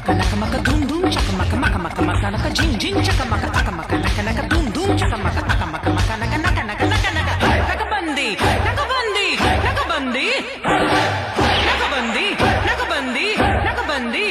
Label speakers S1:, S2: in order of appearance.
S1: maka naka maka dum dum chaka maka maka maka maka naka jing jing chaka maka aka maka naka naka dum dum chaka maka aka maka maka naka naka naka naka naka nakabandi nakabandi nakabandi nakabandi nakabandi nakabandi